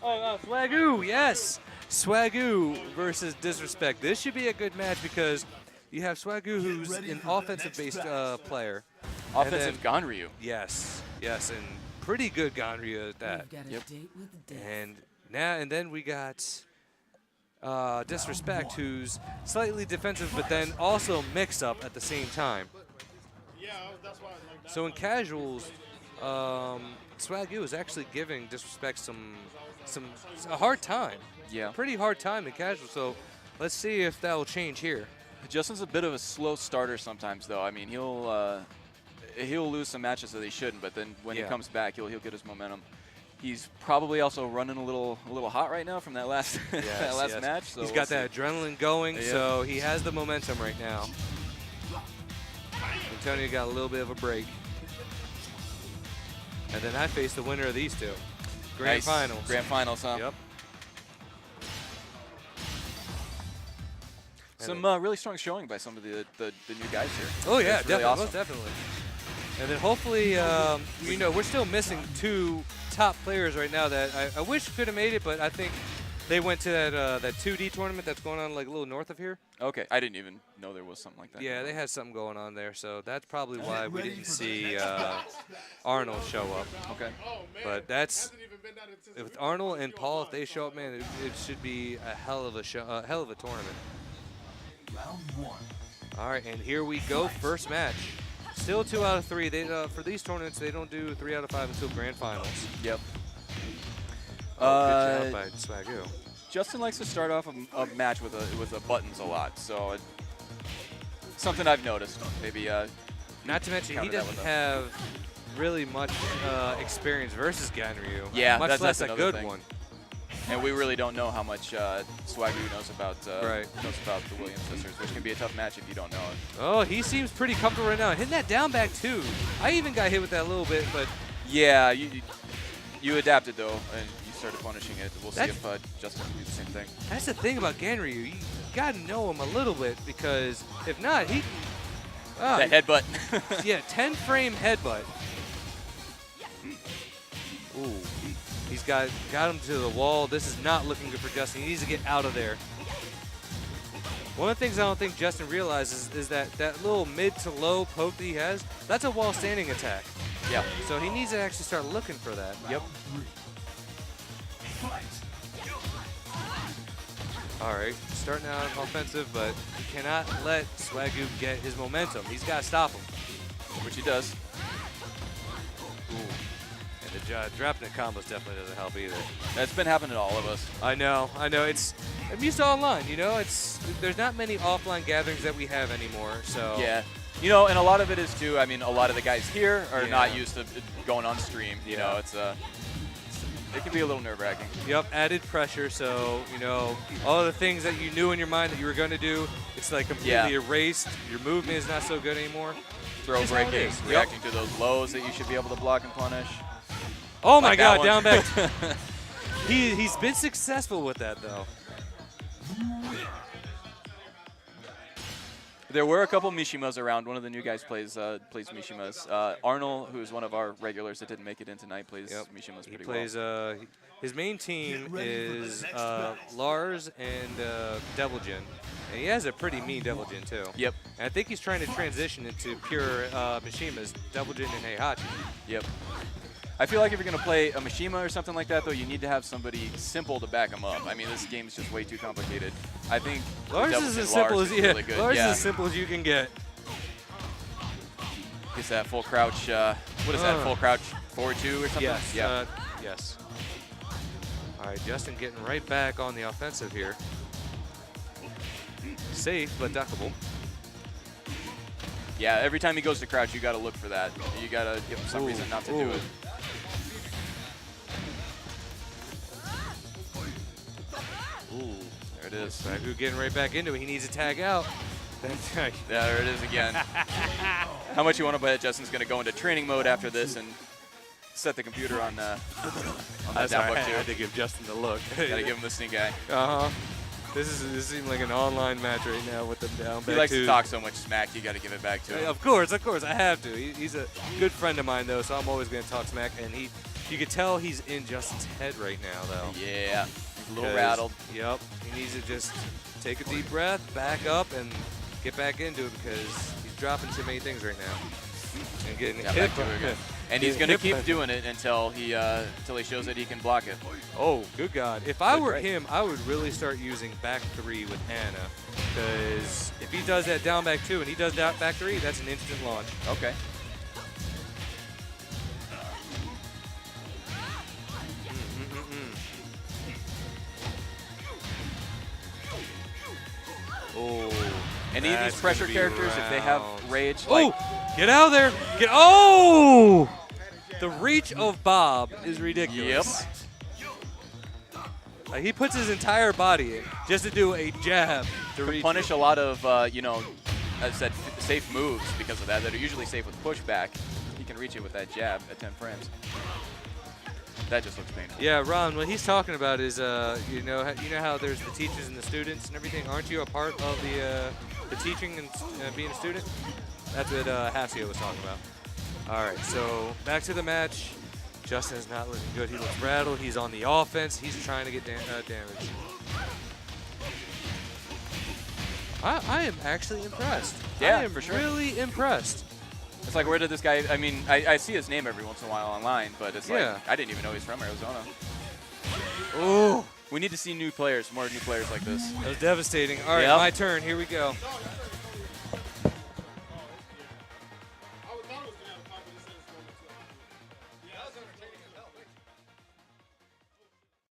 Oh, Swaggoo, yes. Swaggoo versus Desrespect. This should be a good match because you have Swaggoo, who's an offensive-based player. Offensive Ganryu. Yes, yes, and pretty good Ganryu at that. Yep. And then we got Desrespect, who's slightly defensive, but then also mix-up at the same time. So in casuals, Swaggoo is actually giving Desrespect a hard time. Yeah. Pretty hard time in casual. So let's see if that will change here. Justin's a bit of a slow starter sometimes, though. I mean, he'll lose some matches that he shouldn't, but then when he comes back, he'll get his momentum. He's probably also running a little hot right now from that last match. So he's got that adrenaline going, so he has the momentum right now. Antonio got a little bit of a break. And then I face the winner of these two. Grand finals. Grand finals, huh? Yep. Some really strong showing by some of the new guys here. Oh, yeah, That's really definitely, awesome. most definitely. And then hopefully, you know, we're still missing two top players right now that I wish could have made it, but I think they went to that 2D tournament that's going on like a little north of here. Okay, I didn't even know there was something like that. Yeah, they had something going on there, so that's probably why we didn't see Arnold show up. Okay. But that's with Arnold and Paul, if they show up, man, it should be a hell of a tournament. All right, and here we go, first match. Still 2 out of 3. They for these tournaments, they don't do 3 out of 5 until grand finals. Yep. Good job by Swaggoo. Justin likes to start off a match with the buttons a lot, so something I've noticed. Maybe not to mention he doesn't have really much experience versus Ganryu. Yeah, much less that's a good thing. one. And we really don't know how much Swaggoo knows about the Williams sisters, which can be a tough match if you don't know it. Oh, he seems pretty comfortable right now. Hitting that down back too. I even got hit with that a little bit, but yeah, you adapted though, and you started punishing it. We'll see if Justin can do the same thing. That's the thing about Ganryu. You gotta know him a little bit because if not, he that headbutt. Yeah, 10-frame headbutt. Ooh. He's got him to the wall. This is not looking good for Justin. He needs to get out of there. One of the things I don't think Justin realizes is that little mid to low poke that he has, that's a wall standing attack. Yeah. So he needs to actually start looking for that. Yep. All right, starting out offensive, but he cannot let Swaggoo get his momentum. He's got to stop him. Which he does. Ooh. And the dropping the combos definitely doesn't help either. That's been happening to all of us. I know. I'm used to online, you know? There's not many offline gatherings that we have anymore, so. Yeah. You know, and a lot of it is too, I mean, a lot of the guys here are not used to going on stream. You know, it can be a little nerve-wracking. Yep, added pressure, so, you know, all the things that you knew in your mind that you were going to do, it's like completely erased. Your movement is not so good anymore. Throw breaking, reacting to those lows that you should be able to block and punish. Oh my God, down back. He's been successful with that, though. There were a couple Mishimas around. One of the new guys plays Mishimas. Arnold, who is one of our regulars that didn't make it in tonight, plays Mishimas pretty well. His main team is Lars and Devil Jin. And he has a pretty mean Devil Jin, too. Yep. And I think he's trying to transition into pure Mishimas, Devil Jin and Heihachi. Yep. I feel like if you're going to play a Mishima or something like that, though, you need to have somebody simple to back him up. I mean, this game's just way too complicated. I think Lars is as simple as really good. Lars is as simple as you can get. Gets that full crouch. What is that? Full crouch forward 2 or something? Yes. Yeah. Yes. All right, Justin getting right back on the offensive here. Safe, but duckable. Yeah, every time he goes to crouch, you got to look for that. You got to give him some reason not to do it. Ooh, there it is. Swaggoo getting right back into it. He needs to tag out. There it is again. How much you want to bet Justin's going to go into training mode after this and set the computer on that down buck I too? had to give Justin the look. Got to give him the sneak eye. Uh-huh. This seems like an online match right now with them down back. He likes to talk so much smack, you got to give it back to him. Of course, I have to. He's a good friend of mine, though, so I'm always going to talk smack. And he You could tell he's in Justin's head right now, though. Yeah, he's a little rattled. Yep, he needs to just take a deep breath, back up, and get back into it because he's dropping too many things right now. And getting hit. Back to it again. And he's going to keep doing it until he shows that he can block it. Oh, good God. If I were him, I would really start using back 3 with Anna. Because if he does that down back 2 and he does that back 3, that's an instant launch. Okay. Oh, any of these pressure characters, if they have rage, like, get out of there! Oh! The reach of Bob is ridiculous. Yep. Like, he puts his entire body in just to do a jab to reach. Punish a lot of, you know, as I said, safe moves because of that are usually safe with pushback. He can reach it with that jab at 10 frames. That just looks painful. Yeah, Ron, what he's talking about is, you know how there's the teachers and the students and everything. Aren't you a part of the teaching and being a student? That's what Hasio was talking about. All right, so back to the match. Justin is not looking good. He looks rattled. He's on the offense. He's trying to get damage. I am actually impressed. Yeah, I am for sure. really impressed. It's like, where did this guy, I mean, I see his name every once in a while online, but it's Yeah. like, I didn't even know he's from Arizona. Oh, We need to see new players, more new players like this. that was devastating. All right, Yep. my turn. Here we go.